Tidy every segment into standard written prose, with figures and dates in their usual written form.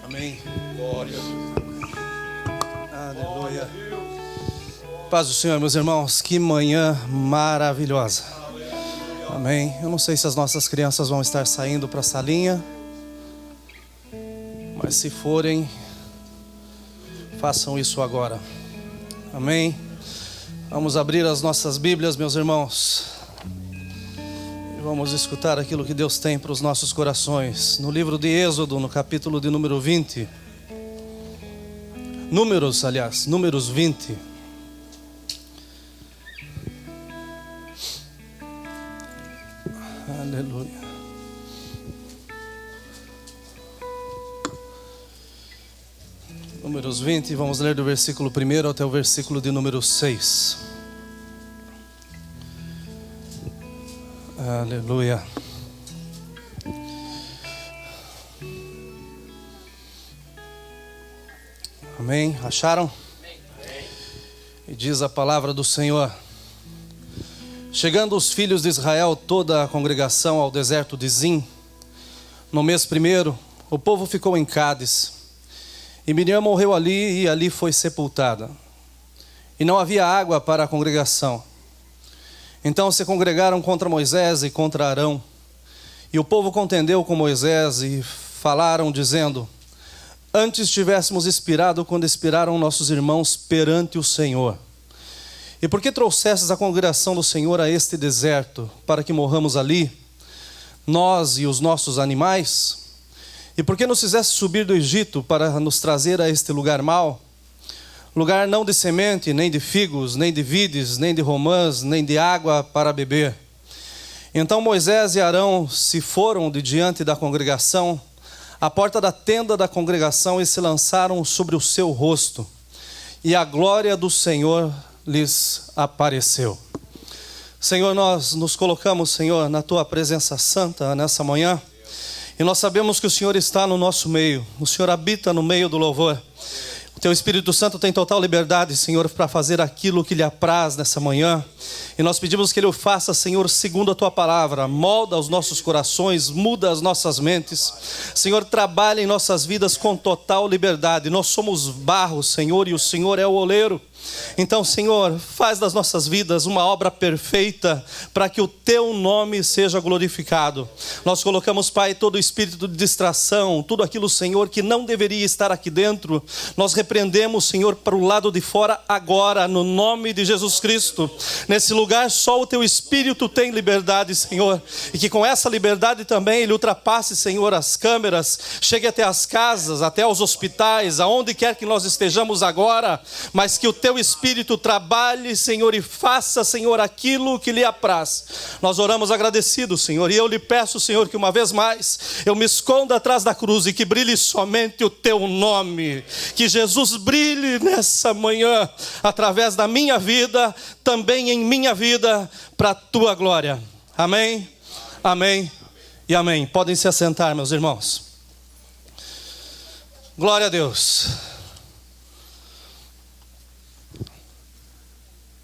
Amém. Glória a Deus. Aleluia. Paz do Senhor, meus irmãos. Que manhã maravilhosa. Amém. Eu não sei se as nossas crianças vão estar saindo para a salinha, mas se forem, façam isso agora. Amém. Vamos abrir as nossas Bíblias, meus irmãos, e vamos escutar aquilo que Deus tem para os nossos corações. No livro de Êxodo, no capítulo de número 20. Números 20. Aleluia. Números 20, vamos ler do versículo 1 até o versículo de número 6. Aleluia. Amém? Acharam? E diz a palavra do Senhor: chegando os filhos de Israel, toda a congregação, ao deserto de Zim, no mês 1, o povo ficou em Cádiz. E Miriam morreu ali e ali foi sepultada. E não havia água para a congregação. Então se congregaram contra Moisés e contra Arão. E o povo contendeu com Moisés e falaram dizendo: antes tivéssemos expirado quando expiraram nossos irmãos perante o Senhor. E por que trouxestes a congregação do Senhor a este deserto, para que morramos ali, nós e os nossos animais? E por que nos fizeste subir do Egito para nos trazer a este lugar mau? Lugar não de semente, nem de figos, nem de vides, nem de romãs, nem de água para beber. Então Moisés e Arão se foram de diante da congregação, à porta da tenda da congregação, e se lançaram sobre o seu rosto. E a glória do Senhor lhes apareceu. Senhor, nós nos colocamos, Senhor, na Tua presença santa nessa manhã. E nós sabemos que o Senhor está no nosso meio. O Senhor habita no meio do louvor. O Teu Espírito Santo tem total liberdade, Senhor, para fazer aquilo que lhe apraz nessa manhã. E nós pedimos que Ele o faça, Senhor, segundo a Tua palavra. Molda os nossos corações, muda as nossas mentes. Senhor, trabalha em nossas vidas com total liberdade. Nós somos barro, Senhor, e o Senhor é o oleiro. Então, Senhor, faz das nossas vidas uma obra perfeita, para que o Teu nome seja glorificado. Nós colocamos, Pai, todo o espírito de distração, tudo aquilo, Senhor, que não deveria estar aqui dentro, nós repreendemos, Senhor, para o lado de fora agora, no nome de Jesus Cristo. Nesse lugar só o Teu Espírito tem liberdade, Senhor, e que com essa liberdade também Ele ultrapasse, Senhor, as câmeras, chegue até as casas, até os hospitais, aonde quer que nós estejamos agora, mas que o Teu Espírito trabalhe, Senhor, e faça, Senhor, aquilo que lhe apraz. Nós oramos agradecidos, Senhor, e eu lhe peço, Senhor, que uma vez mais eu me esconda atrás da cruz e que brilhe somente o Teu nome. Que Jesus brilhe nessa manhã, através da minha vida, também em minha vida, para a Tua glória. Amém, amém e amém. Podem se assentar, meus irmãos. Glória a Deus.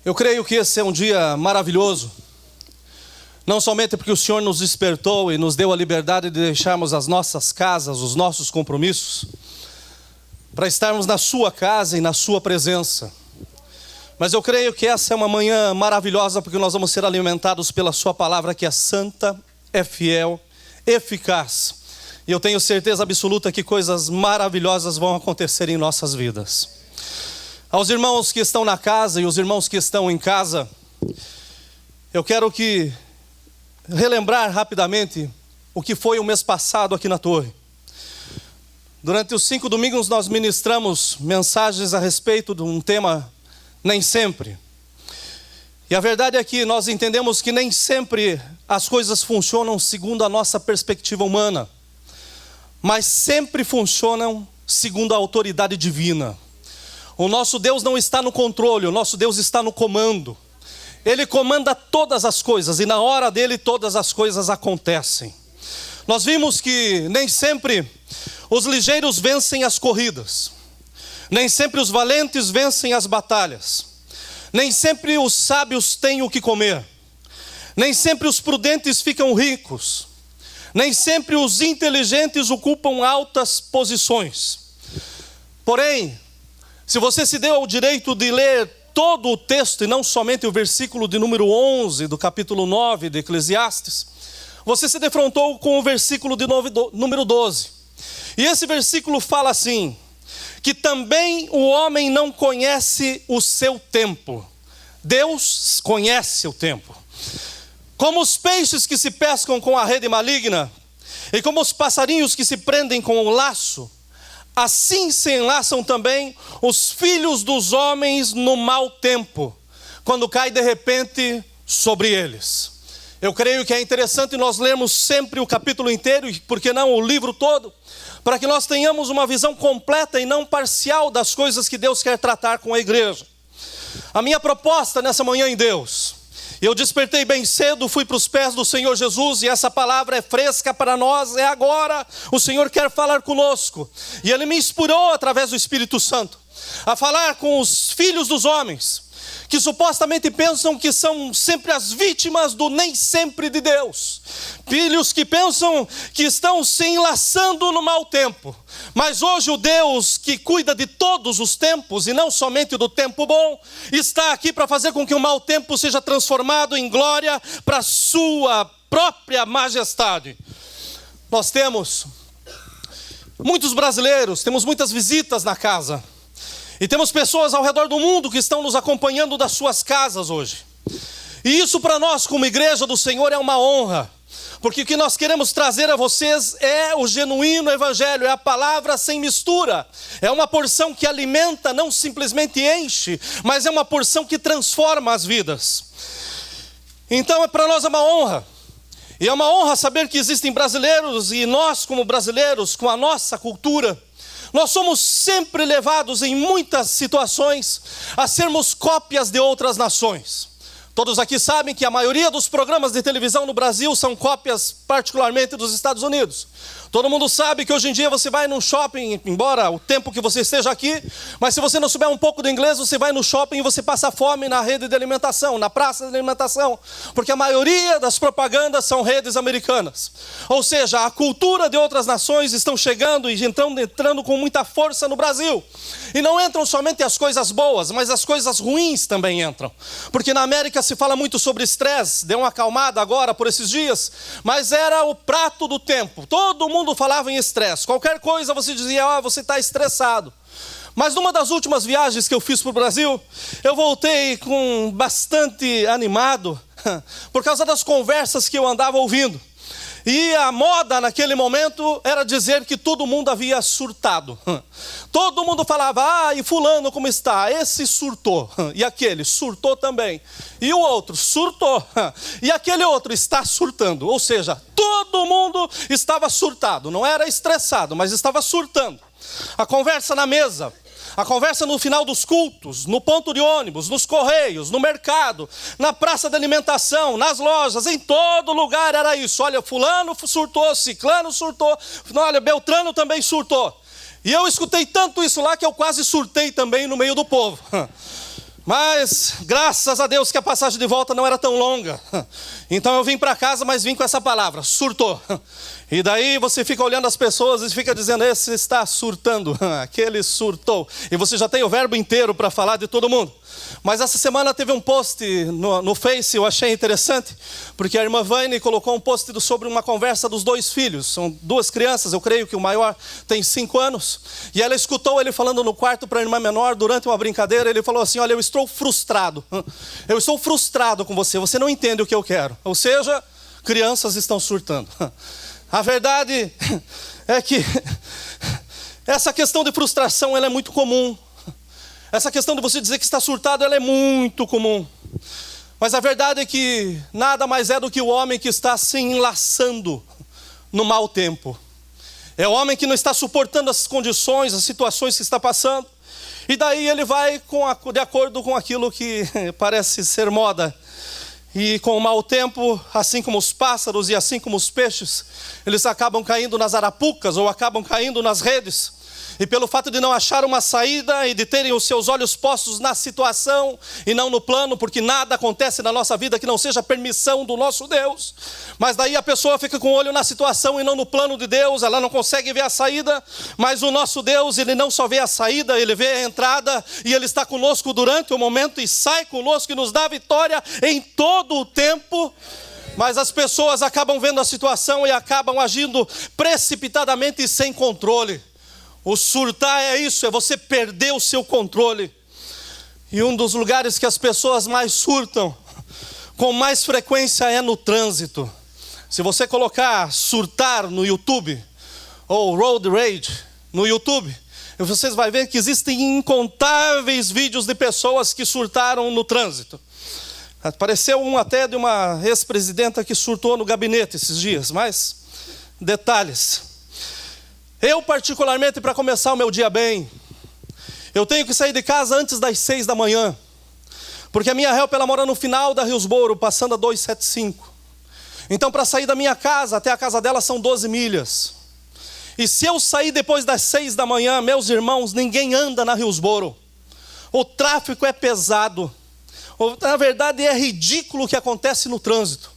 Eu creio que esse é um dia maravilhoso, não somente porque o Senhor nos despertou e nos deu a liberdade de deixarmos as nossas casas, os nossos compromissos, para estarmos na Sua casa e na Sua presença. Mas eu creio que essa é uma manhã maravilhosa, porque nós vamos ser alimentados pela Sua palavra, que é santa, é fiel, eficaz. E eu tenho certeza absoluta que coisas maravilhosas vão acontecer em nossas vidas. Aos irmãos que estão na casa e os irmãos que estão em casa, eu quero relembrar rapidamente o que foi o mês passado aqui na Torre. Durante os 5 domingos nós ministramos mensagens a respeito de um tema nem sempre. E a verdade é que nós entendemos que nem sempre as coisas funcionam segundo a nossa perspectiva humana, mas sempre funcionam segundo a autoridade divina. O nosso Deus não está no controle, o nosso Deus está no comando. Ele comanda todas as coisas e na hora dele todas as coisas acontecem. Nós vimos que nem sempre os ligeiros vencem as corridas. Nem sempre os valentes vencem as batalhas. Nem sempre os sábios têm o que comer. Nem sempre os prudentes ficam ricos. Nem sempre os inteligentes ocupam altas posições. Porém, se você se deu ao direito de ler todo o texto e não somente o versículo de número 11 do capítulo 9 de Eclesiastes, você se defrontou com o versículo de número 12. E esse versículo fala assim: que também o homem não conhece o seu tempo. Deus conhece o tempo. Como os peixes que se pescam com a rede maligna, e como os passarinhos que se prendem com o laço, assim se enlaçam também os filhos dos homens no mau tempo, quando cai de repente sobre eles. Eu creio que é interessante nós lermos sempre o capítulo inteiro, e por que não o livro todo, para que nós tenhamos uma visão completa e não parcial das coisas que Deus quer tratar com a igreja. A minha proposta nessa manhã em Deus, eu despertei bem cedo, fui para os pés do Senhor Jesus, e essa palavra é fresca para nós, é agora. O Senhor quer falar conosco, e Ele me inspirou através do Espírito Santo a falar com os filhos dos homens, que supostamente pensam que são sempre as vítimas do nem sempre de Deus. Filhos que pensam que estão se enlaçando no mau tempo. Mas hoje o Deus que cuida de todos os tempos, e não somente do tempo bom, está aqui para fazer com que o mau tempo seja transformado em glória para a sua própria majestade. Nós temos muitos brasileiros, temos muitas visitas na casa. E temos pessoas ao redor do mundo que estão nos acompanhando das suas casas hoje. E isso para nós como igreja do Senhor é uma honra. Porque o que nós queremos trazer a vocês é o genuíno evangelho, é a palavra sem mistura. É uma porção que alimenta, não simplesmente enche, mas é uma porção que transforma as vidas. Então para nós é uma honra. E é uma honra saber que existem brasileiros, e nós como brasileiros, com a nossa cultura, nós somos sempre levados em muitas situações a sermos cópias de outras nações. Todos aqui sabem que a maioria dos programas de televisão no Brasil são cópias particularmente dos Estados Unidos. Todo mundo sabe que hoje em dia você vai num shopping, embora o tempo que você esteja aqui, mas se você não souber um pouco do inglês, você vai no shopping e você passa fome na rede de alimentação, na praça de alimentação, porque a maioria das propagandas são redes americanas. Ou seja, a cultura de outras nações estão chegando e entrando com muita força no Brasil. E não entram somente as coisas boas, mas as coisas ruins também entram. Porque na América se fala muito sobre estresse, deu uma acalmada agora por esses dias, mas era o prato do tempo. Todo mundo falava em estresse. Qualquer coisa você dizia, você está estressado. Mas numa das últimas viagens que eu fiz para o Brasil, eu voltei com bastante animado, por causa das conversas que eu andava ouvindo. E a moda naquele momento era dizer que todo mundo havia surtado. Todo mundo falava, e fulano como está? Esse surtou, e aquele surtou também. E o outro surtou, e aquele outro está surtando. Ou seja, todo mundo estava surtado. Não era estressado, mas estava surtando. A conversa na mesa, a conversa no final dos cultos, no ponto de ônibus, nos correios, no mercado, na praça de alimentação, nas lojas, em todo lugar era isso. Olha, fulano surtou, ciclano surtou, olha, Beltrano também surtou. E eu escutei tanto isso lá que eu quase surtei também no meio do povo. Mas, graças a Deus que a passagem de volta não era tão longa. Então eu vim para casa, mas vim com essa palavra, surtou. E daí você fica olhando as pessoas e fica dizendo, esse está surtando, aquele surtou. E você já tem o verbo inteiro para falar de todo mundo. Mas essa semana teve um post no Face, eu achei interessante, porque a irmã Vane colocou um post sobre uma conversa dos dois filhos. São duas crianças, eu creio que o maior tem 5 anos. E ela escutou ele falando no quarto para a irmã menor, durante uma brincadeira, ele falou assim, olha, eu estou frustrado. Eu estou frustrado com você, você não entende o que eu quero. Ou seja, crianças estão surtando. A verdade é que essa questão de frustração ela é muito comum. Essa questão de você dizer que está surtado ela é muito comum. Mas a verdade é que nada mais é do que o homem que está se enlaçando no mau tempo. É o homem que não está suportando as condições, as situações que está passando. E daí ele vai de acordo com aquilo que parece ser moda. E com o mau tempo, assim como os pássaros e assim como os peixes, eles acabam caindo nas arapucas ou acabam caindo nas redes. E pelo fato de não achar uma saída e de terem os seus olhos postos na situação e não no plano, porque nada acontece na nossa vida que não seja permissão do nosso Deus. Mas daí a pessoa fica com o olho na situação e não no plano de Deus, ela não consegue ver a saída. Mas o nosso Deus, Ele não só vê a saída, Ele vê a entrada, e Ele está conosco durante o momento e sai conosco e nos dá vitória em todo o tempo. Mas as pessoas acabam vendo a situação e acabam agindo precipitadamente e sem controle. O surtar é isso, é você perder o seu controle. E um dos lugares que as pessoas mais surtam, com mais frequência, é no trânsito. Se você colocar surtar no YouTube, ou road rage no YouTube, vocês vão ver que existem incontáveis vídeos de pessoas que surtaram no trânsito. Apareceu um até de uma ex-presidenta que surtou no gabinete esses dias, mas detalhes. Eu particularmente, para começar o meu dia bem, eu tenho que sair de casa antes das 6 da manhã, porque a minha help ela mora no final da Hillsboro, passando a 275. Então para sair da minha casa até a casa dela são 12 milhas. E se eu sair depois das 6 da manhã, meus irmãos, ninguém anda na Hillsboro. O tráfego é pesado. Na verdade é ridículo o que acontece no trânsito.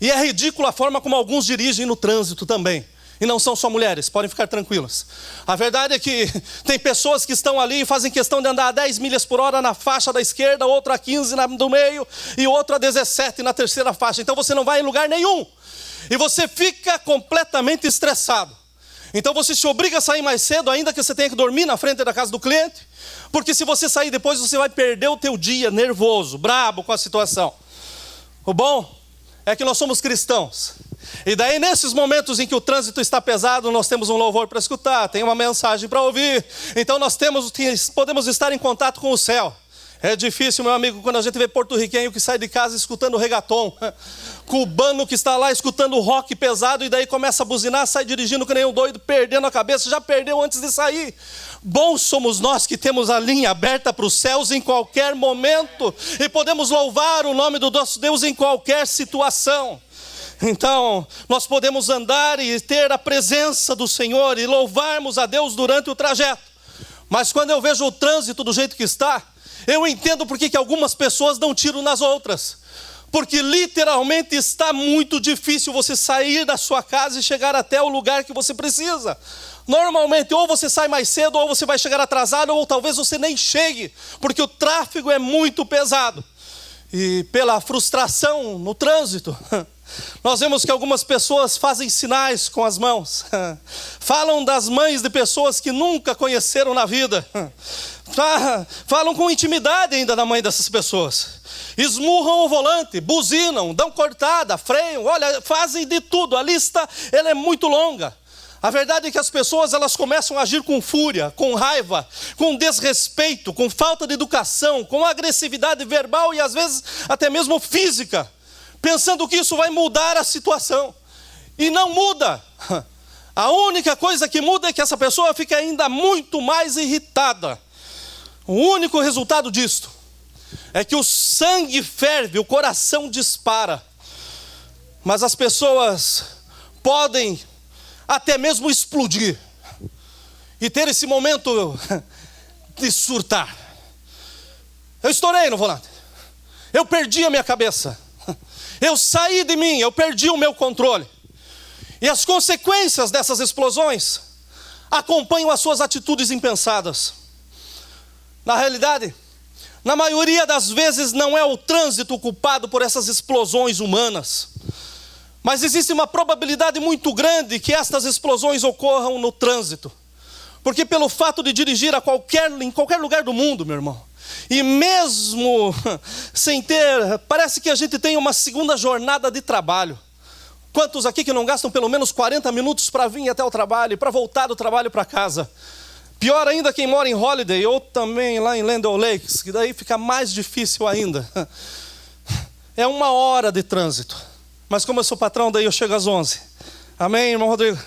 E é ridículo a forma como alguns dirigem no trânsito também. E não são só mulheres, podem ficar tranquilas. A verdade é que tem pessoas que estão ali e fazem questão de andar a 10 milhas por hora na faixa da esquerda, outra a 15 do meio e outra a 17 na terceira faixa. Então você não vai em lugar nenhum. E você fica completamente estressado. Então você se obriga a sair mais cedo, ainda que você tenha que dormir na frente da casa do cliente. Porque se você sair depois, você vai perder o teu dia nervoso, brabo com a situação. O bom é que nós somos cristãos. E daí nesses momentos em que o trânsito está pesado, nós temos um louvor para escutar, tem uma mensagem para ouvir. Então nós podemos estar em contato com o céu. É difícil, meu amigo, quando a gente vê porto-riquenho que sai de casa escutando reggaeton, cubano que está lá escutando rock pesado e daí começa a buzinar, sai dirigindo que nem um doido, perdendo a cabeça, já perdeu antes de sair. Bons somos nós que temos a linha aberta para os céus em qualquer momento e podemos louvar o nome do nosso Deus em qualquer situação. Então, nós podemos andar e ter a presença do Senhor e louvarmos a Deus durante o trajeto. Mas quando eu vejo o trânsito do jeito que está, eu entendo por que algumas pessoas dão tiro nas outras. Porque literalmente está muito difícil você sair da sua casa e chegar até o lugar que você precisa. Normalmente, ou você sai mais cedo, ou você vai chegar atrasado, ou talvez você nem chegue, porque o tráfego é muito pesado. E pela frustração no trânsito, nós vemos que algumas pessoas fazem sinais com as mãos. Falam das mães de pessoas que nunca conheceram na vida. Falam com intimidade ainda da mãe dessas pessoas. Esmurram o volante, buzinam, dão cortada, freiam, olha, fazem de tudo. A lista ela é muito longa. A verdade é que as pessoas elas começam a agir com fúria, com raiva, com desrespeito, com falta de educação, com agressividade verbal e às vezes até mesmo física, pensando que isso vai mudar a situação. E não muda. A única coisa que muda é que essa pessoa fica ainda muito mais irritada. O único resultado disto é que o sangue ferve, o coração dispara. Mas as pessoas podem até mesmo explodir e ter esse momento de surtar. Eu estourei no volante. Eu perdi a minha cabeça. Eu saí de mim, eu perdi o meu controle. E as consequências dessas explosões acompanham as suas atitudes impensadas. Na realidade, na maioria das vezes não é o trânsito culpado por essas explosões humanas. Mas existe uma probabilidade muito grande que estas explosões ocorram no trânsito. Porque pelo fato de dirigir em qualquer lugar do mundo, meu irmão, e mesmo sem ter, parece que a gente tem uma segunda jornada de trabalho. Quantos aqui que não gastam pelo menos 40 minutos para vir até o trabalho e para voltar do trabalho para casa? Pior ainda quem mora em Holiday ou também lá em Land O'Lakes, que daí fica mais difícil ainda. É 1 hora de trânsito. Mas como eu sou patrão, daí eu chego às 11. Amém, irmão Rodrigo?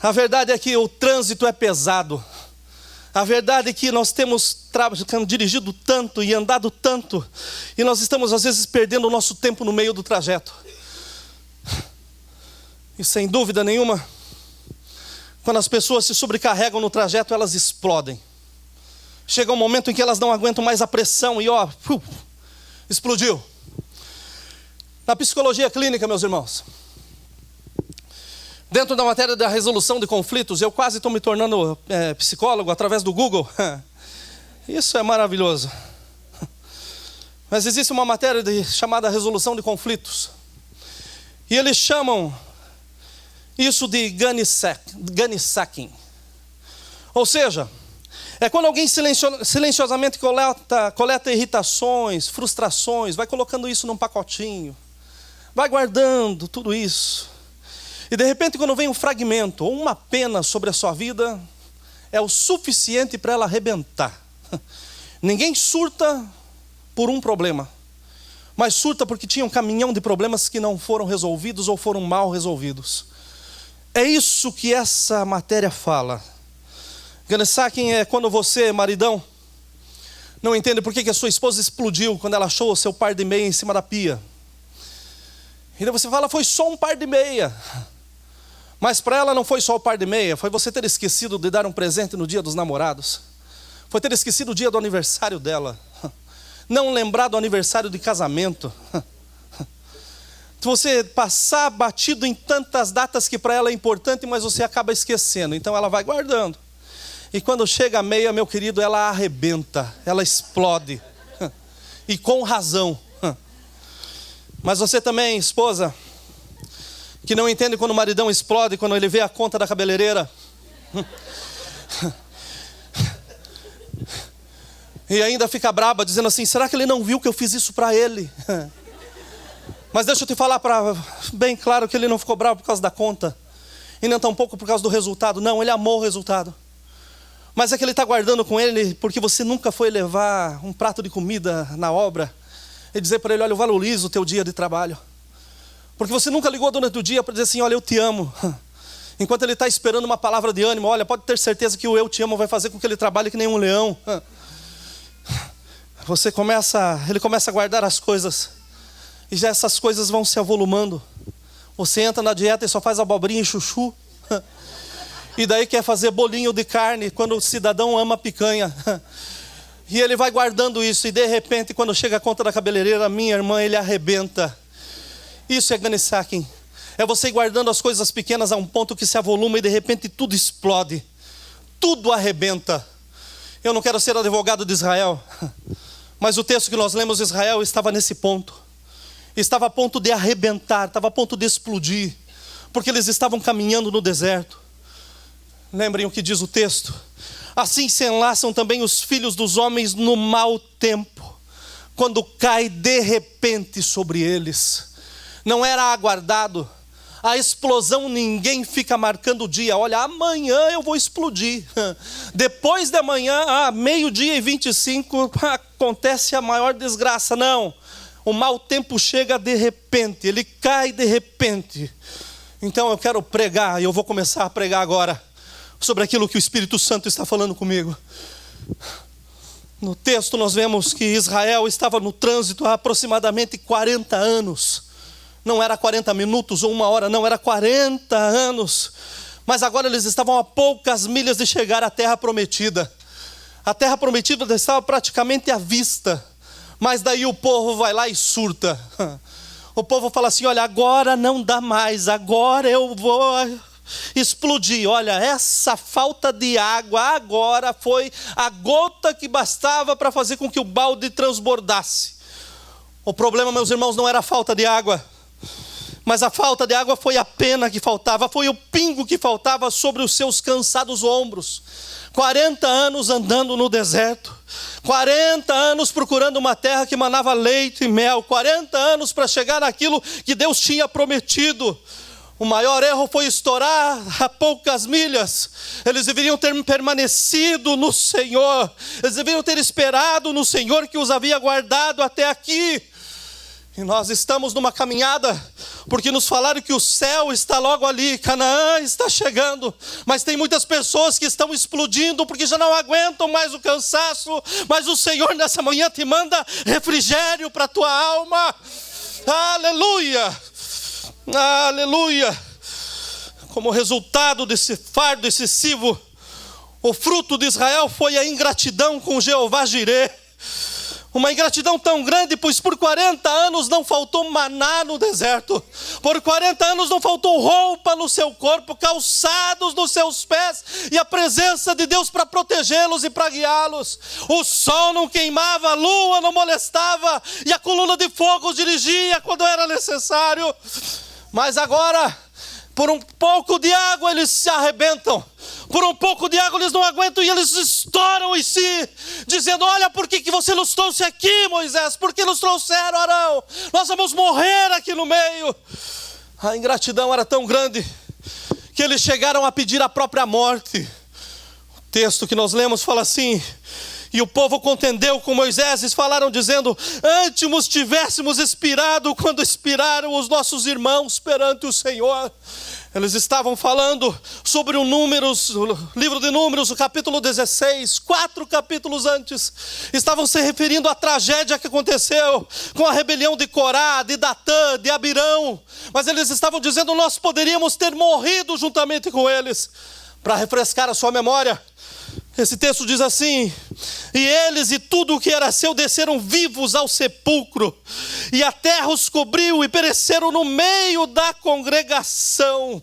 A verdade é que o trânsito é pesado. A verdade é que nós temos dirigido tanto e andado tanto, e nós estamos às vezes perdendo o nosso tempo no meio do trajeto. E sem dúvida nenhuma, Quando as pessoas se sobrecarregam no trajeto, elas explodem. Chega um momento em que elas não aguentam mais a pressão e explodiu. Na psicologia clínica, meus irmãos, dentro da matéria da resolução de conflitos, eu quase estou me tornando psicólogo através do Google. Isso é maravilhoso. Mas existe uma matéria chamada resolução de conflitos. E eles chamam isso de gunny sacking. Ou seja, é quando alguém silenciosamente coleta irritações, frustrações, vai colocando isso num pacotinho, vai guardando tudo isso. E de repente, quando vem um fragmento ou uma pena sobre a sua vida, é o suficiente para ela arrebentar. Ninguém surta por um problema, mas surta porque tinha um caminhão de problemas que não foram resolvidos ou foram mal resolvidos. É isso que essa matéria fala. Gunny sacking é quando você, maridão, não entende por que a sua esposa explodiu quando ela achou o seu par de meia em cima da pia. E daí você fala, foi só um par de meia. Mas para ela não foi só o par de meia, foi você ter esquecido de dar um presente no dia dos namorados. Foi ter esquecido o dia do aniversário dela. Não lembrar do aniversário de casamento. Você passar batido em tantas datas que para ela é importante, mas você acaba esquecendo. Então ela vai guardando. E quando chega a meia, meu querido, ela arrebenta, ela explode. E com razão. Mas você também, esposa, que não entende quando o maridão explode, quando ele vê a conta da cabeleireira. E ainda fica braba, dizendo assim, será que ele não viu que eu fiz isso para ele? Mas deixa eu te falar bem claro que ele não ficou bravo por causa da conta. E nem tampouco por causa do resultado. Não, ele amou o resultado. Mas é que ele está guardando com ele porque você nunca foi levar um prato de comida na obra e dizer para ele, olha, eu valorizo o teu dia de trabalho. Porque você nunca ligou durante o dia para dizer assim, olha, eu te amo. Enquanto ele está esperando uma palavra de ânimo, olha, pode ter certeza que o eu te amo vai fazer com que ele trabalhe que nem um leão. Ele começa a guardar as coisas. E já essas coisas vão se avolumando. Você entra na dieta e só faz abobrinha e chuchu. E daí quer fazer bolinho de carne quando o cidadão ama picanha. E ele vai guardando isso. E de repente, quando chega a conta da cabeleireira, minha irmã, ele arrebenta. Isso é gunny sacking. É você guardando as coisas pequenas a um ponto que se avoluma e de repente tudo explode. Tudo arrebenta. Eu não quero ser advogado de Israel, mas o texto que nós lemos de Israel estava nesse ponto. Estava a ponto de arrebentar, estava a ponto de explodir, porque eles estavam caminhando no deserto. Lembrem o que diz o texto. Assim se enlaçam também os filhos dos homens no mau tempo, quando cai de repente sobre eles. Não era aguardado. A explosão, ninguém fica marcando o dia. Olha, amanhã eu vou explodir. Depois de amanhã, meio-dia e 25, acontece a maior desgraça. Não. O mau tempo chega de repente, ele cai de repente. Então eu quero pregar, e eu vou começar a pregar agora, sobre aquilo que o Espírito Santo está falando comigo. No texto nós vemos que Israel estava no trânsito há aproximadamente 40 anos. Não era 40 minutos ou uma hora, não, era 40 anos. Mas agora eles estavam a poucas milhas de chegar à terra prometida. A terra prometida estava praticamente à vista. Mas daí o povo vai lá e surta. O povo fala assim, olha, agora não dá mais, agora eu vou explodir. Olha, essa falta de água agora foi a gota que bastava para fazer com que o balde transbordasse. O problema, meus irmãos, não era a falta de água, mas a falta de água foi a pena que faltava, foi o pingo que faltava sobre os seus cansados ombros. 40 anos andando no deserto, 40 anos procurando uma terra que manava leite e mel, 40 anos para chegar naquilo que Deus tinha prometido. O maior erro foi estourar a poucas milhas. Eles deveriam ter permanecido no Senhor, eles deveriam ter esperado no Senhor que os havia guardado até aqui. E nós estamos numa caminhada, porque nos falaram que o céu está logo ali, Canaã está chegando, mas tem muitas pessoas que estão explodindo, porque já não aguentam mais o cansaço, mas o Senhor nessa manhã te manda refrigério para a tua alma. Aleluia, aleluia. Como resultado desse fardo excessivo, o fruto de Israel foi a ingratidão com Jeová Jirê. Uma ingratidão tão grande, pois por 40 anos não faltou maná no deserto. Por 40 anos não faltou roupa no seu corpo, calçados nos seus pés e a presença de Deus para protegê-los e para guiá-los. O sol não queimava, a lua não molestava e a coluna de fogo os dirigia quando era necessário. Mas agora, por um pouco de água eles se arrebentam. Por um pouco de água eles não aguentam e eles estouram em si, dizendo: olha, por que você nos trouxe aqui, Moisés? Por que nos trouxeram, Arão? Nós vamos morrer aqui no meio. A ingratidão era tão grande que eles chegaram a pedir a própria morte. O texto que nós lemos fala assim: e o povo contendeu com Moisés e falaram dizendo: antes tivéssemos expirado quando expiraram os nossos irmãos perante o Senhor. Eles estavam falando sobre o livro de Números, o capítulo 16, 4 capítulos antes. Estavam se referindo à tragédia que aconteceu com a rebelião de Corá, de Datã, de Abirão. Mas eles estavam dizendo: nós poderíamos ter morrido juntamente com eles. Para refrescar a sua memória, esse texto diz assim: e eles e tudo o que era seu desceram vivos ao sepulcro, e a terra os cobriu e pereceram no meio da congregação.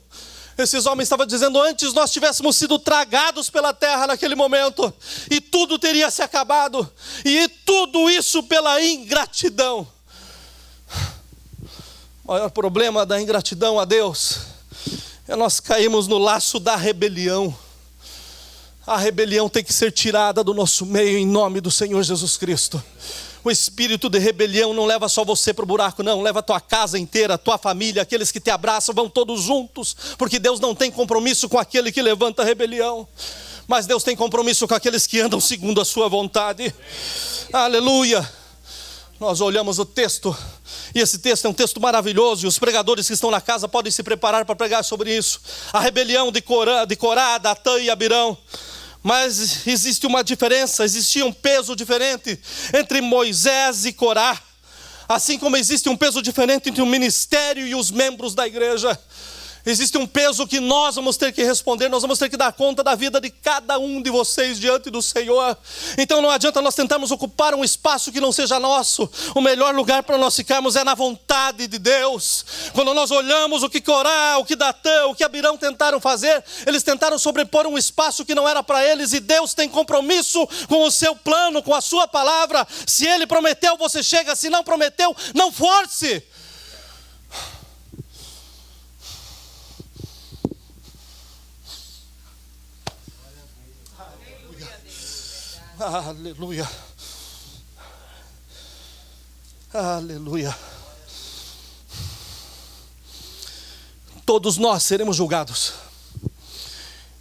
Esses homens estavam dizendo: antes nós tivéssemos sido tragados pela terra naquele momento, e tudo teria se acabado, e tudo isso pela ingratidão. O maior problema da ingratidão a Deus é nós caímos no laço da rebelião. A rebelião tem que ser tirada do nosso meio em nome do Senhor Jesus Cristo. O espírito de rebelião não leva só você para o buraco, não. Leva a tua casa inteira, a tua família, aqueles que te abraçam, vão todos juntos. Porque Deus não tem compromisso com aquele que levanta a rebelião. Mas Deus tem compromisso com aqueles que andam segundo a sua vontade. Aleluia. Nós olhamos o texto, e esse texto é um texto maravilhoso, e os pregadores que estão na casa podem se preparar para pregar sobre isso. A rebelião de Corá, Datã e Abirão. Mas existe uma diferença, existia um peso diferente entre Moisés e Corá. Assim como existe um peso diferente entre o ministério e os membros da igreja. Existe um peso que nós vamos ter que responder, nós vamos ter que dar conta da vida de cada um de vocês diante do Senhor. Então não adianta nós tentarmos ocupar um espaço que não seja nosso. O melhor lugar para nós ficarmos é na vontade de Deus. Quando nós olhamos o que Corá, o que Datã, o que Abirão tentaram fazer, eles tentaram sobrepor um espaço que não era para eles, e Deus tem compromisso com o seu plano, com a sua palavra. Se Ele prometeu, você chega; se não prometeu, não force. Aleluia. Aleluia. Todos nós seremos julgados.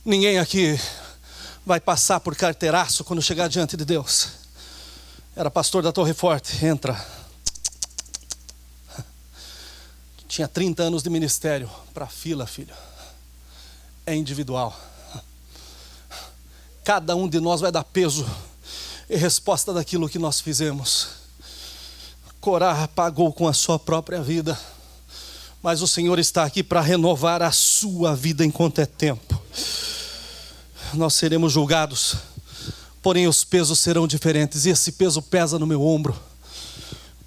Ninguém aqui vai passar por carteiraço quando chegar diante de Deus. Era pastor da Torre Forte, entra. Tinha 30 anos de ministério. Para a fila, filho. É individual. Cada um de nós vai dar peso e resposta daquilo que nós fizemos. Corá pagou com a sua própria vida, mas o Senhor está aqui para renovar a sua vida enquanto é tempo. Nós seremos julgados, porém os pesos serão diferentes, e esse peso pesa no meu ombro.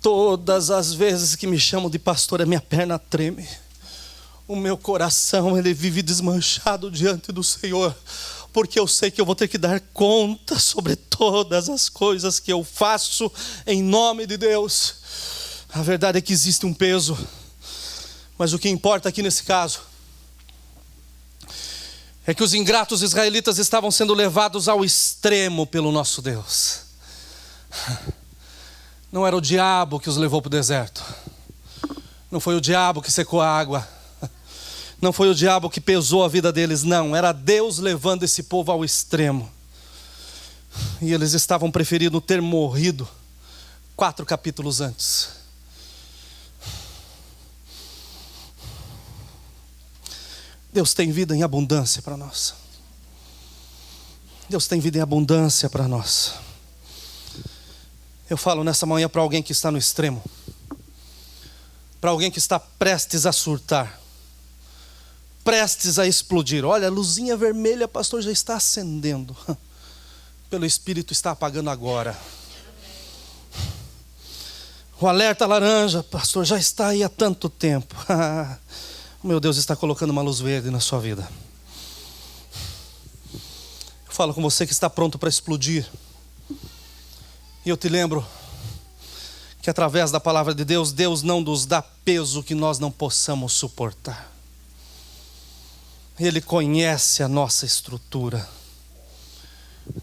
Todas as vezes que me chamam de pastor, a minha perna treme. O meu coração, ele vive desmanchado diante do Senhor, porque eu sei que eu vou ter que dar conta sobre todas as coisas que eu faço em nome de Deus. A verdade é que existe um peso, mas o que importa aqui nesse caso é que os ingratos israelitas estavam sendo levados ao extremo pelo nosso Deus. Não era o diabo que os levou para o deserto, não foi o diabo que secou a água, não foi o diabo que pesou a vida deles, não. Era Deus levando esse povo ao extremo. E eles estavam preferindo ter morrido 4 capítulos antes. Deus tem vida em abundância para nós. Deus tem vida em abundância para nós. Eu falo nessa manhã para alguém que está no extremo, para alguém que está prestes a surtar. prestes a explodir. Olha, a luzinha vermelha, pastor, já está acendendo. Pelo Espírito está apagando agora. O alerta laranja, pastor, já está aí há tanto tempo. Meu Deus está colocando uma luz verde na sua vida. Eu falo com você que está pronto para explodir. E eu te lembro que através da palavra de Deus, Deus não nos dá peso que nós não possamos suportar. Ele conhece a nossa estrutura.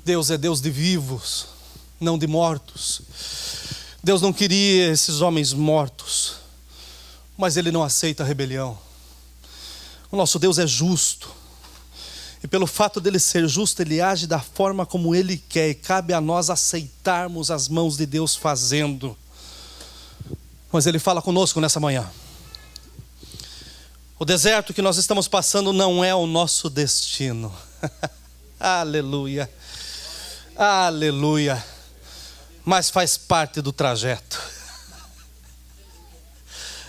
Deus é Deus de vivos, não de mortos. Deus não queria esses homens mortos, mas Ele não aceita a rebelião. O nosso Deus é justo, e pelo fato dele ser justo, Ele age da forma como Ele quer, e cabe a nós aceitarmos as mãos de Deus fazendo. Mas Ele fala conosco nessa manhã. O deserto que nós estamos passando não é o nosso destino. Aleluia, aleluia. Mas faz parte do trajeto.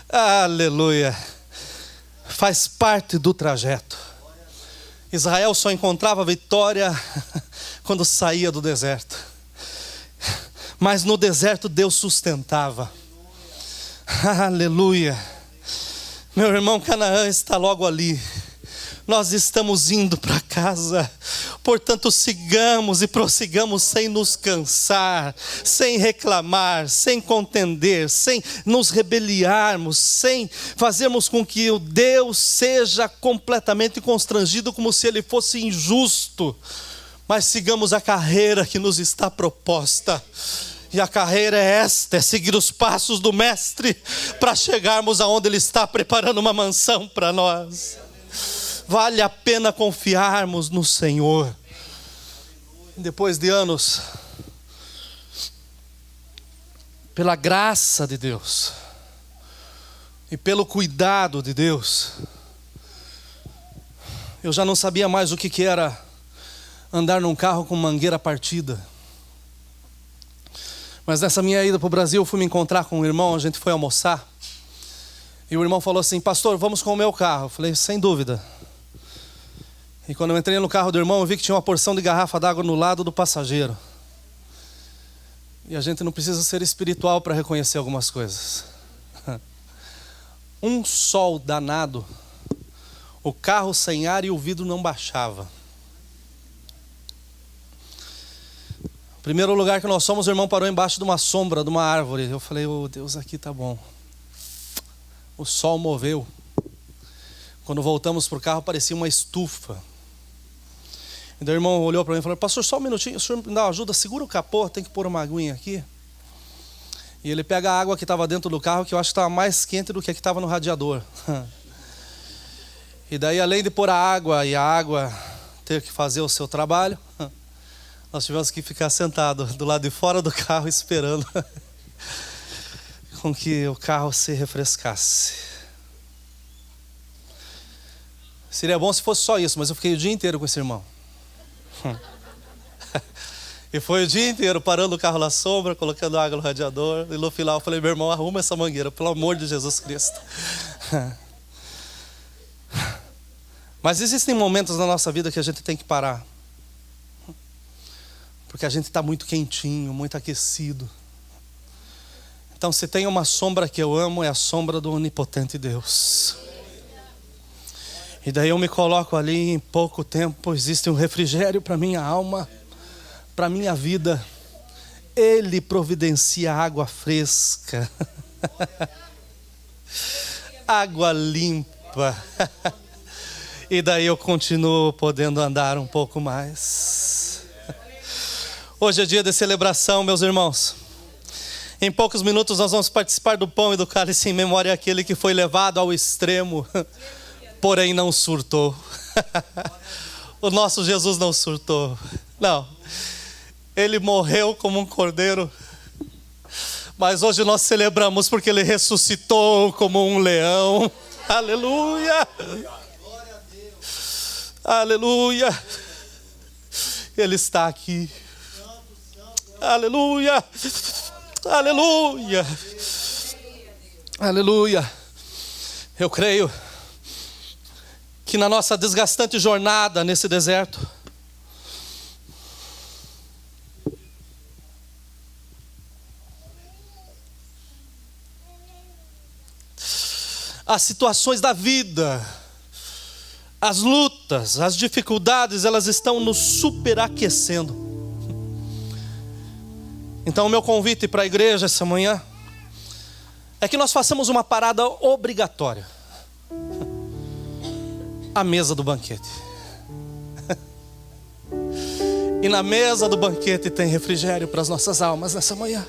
Aleluia. Faz parte do trajeto. Israel só encontrava vitória quando saía do deserto. Mas no deserto Deus sustentava. Aleluia. Meu irmão, Canaã está logo ali. Nós estamos indo para casa. Portanto, sigamos e prossigamos sem nos cansar, sem reclamar, sem contender, sem nos rebeliarmos, sem fazermos com que o Deus seja completamente constrangido como se Ele fosse injusto. Mas sigamos a carreira que nos está proposta. E a carreira é esta, é seguir os passos do Mestre para chegarmos aonde Ele está preparando uma mansão para nós. Vale a pena confiarmos no Senhor. Depois de anos, pela graça de Deus e pelo cuidado de Deus, eu já não sabia mais o que era andar num carro com mangueira partida. Mas nessa minha ida para o Brasil, eu fui me encontrar com um irmão, a gente foi almoçar. E o irmão falou assim: pastor, vamos com o meu carro. Eu falei: sem dúvida. E quando eu entrei no carro do irmão, eu vi que tinha uma porção de garrafa d'água no lado do passageiro. E a gente não precisa ser espiritual para reconhecer algumas coisas. Um sol danado, o carro sem ar e o vidro não baixava. O primeiro lugar que nós fomos, o irmão parou embaixo de uma sombra, de uma árvore. Eu falei: oh Deus, aqui tá bom. O sol moveu. Quando voltamos para o carro, parecia uma estufa. E daí o irmão olhou para mim e falou: pastor, só um minutinho, o senhor me dá uma ajuda, segura o capô, tem que pôr uma aguinha aqui. E ele pega a água que estava dentro do carro, que eu acho que estava mais quente do que a que estava no radiador. E daí, além de pôr a água e a água ter que fazer o seu trabalho, nós tivemos que ficar sentados do lado de fora do carro esperando com que o carro se refrescasse. Seria bom se fosse só isso, mas eu fiquei o dia inteiro com esse irmão. E foi o dia inteiro parando o carro na sombra, colocando água no radiador. E no final eu falei: meu irmão, arruma essa mangueira, pelo amor de Jesus Cristo. Mas existem momentos na nossa vida que a gente tem que parar. Porque a gente está muito quentinho, muito aquecido. Então, se tem uma sombra que eu amo, é a sombra do onipotente Deus. E daí eu me coloco ali, em pouco tempo existe um refrigério para minha alma, para minha vida. Ele providencia água fresca, água limpa. E daí eu continuo podendo andar um pouco mais. Hoje é dia de celebração, meus irmãos. Em poucos minutos nós vamos participar do pão e do cálice em memória àquele que foi levado ao extremo, porém não surtou. O nosso Jesus não surtou. Não. Ele morreu como um cordeiro. Mas hoje nós celebramos porque Ele ressuscitou como um leão. Aleluia. Aleluia. Ele está aqui. Aleluia. Aleluia. Aleluia. Eu creio que na nossa desgastante jornada nesse deserto, as situações da vida, as lutas, as dificuldades, elas estão nos superaquecendo. Então o meu convite para a igreja essa manhã é que nós façamos uma parada obrigatória. A mesa do banquete. E na mesa do banquete tem refrigério para as nossas almas nessa manhã.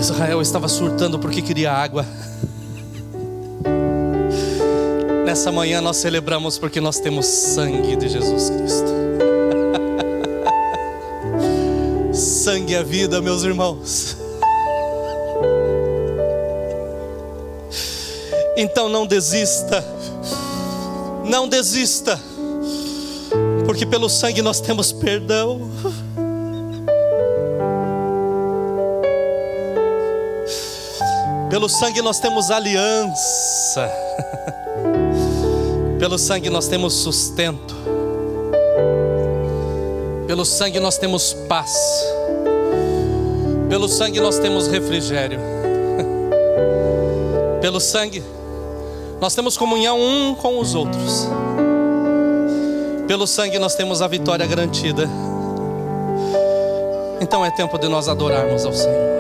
Israel estava surtando porque queria água. Nessa manhã nós celebramos porque nós temos sangue de Jesus Cristo. Sangue é vida, meus irmãos. Então não desista. Não desista. Porque pelo sangue nós temos perdão. Pelo sangue nós temos aliança. Pelo sangue nós temos sustento. Pelo sangue nós temos paz. Pelo sangue nós temos refrigério. Pelo sangue nós temos comunhão um com os outros. Pelo sangue nós temos a vitória garantida. Então é tempo de nós adorarmos ao Senhor.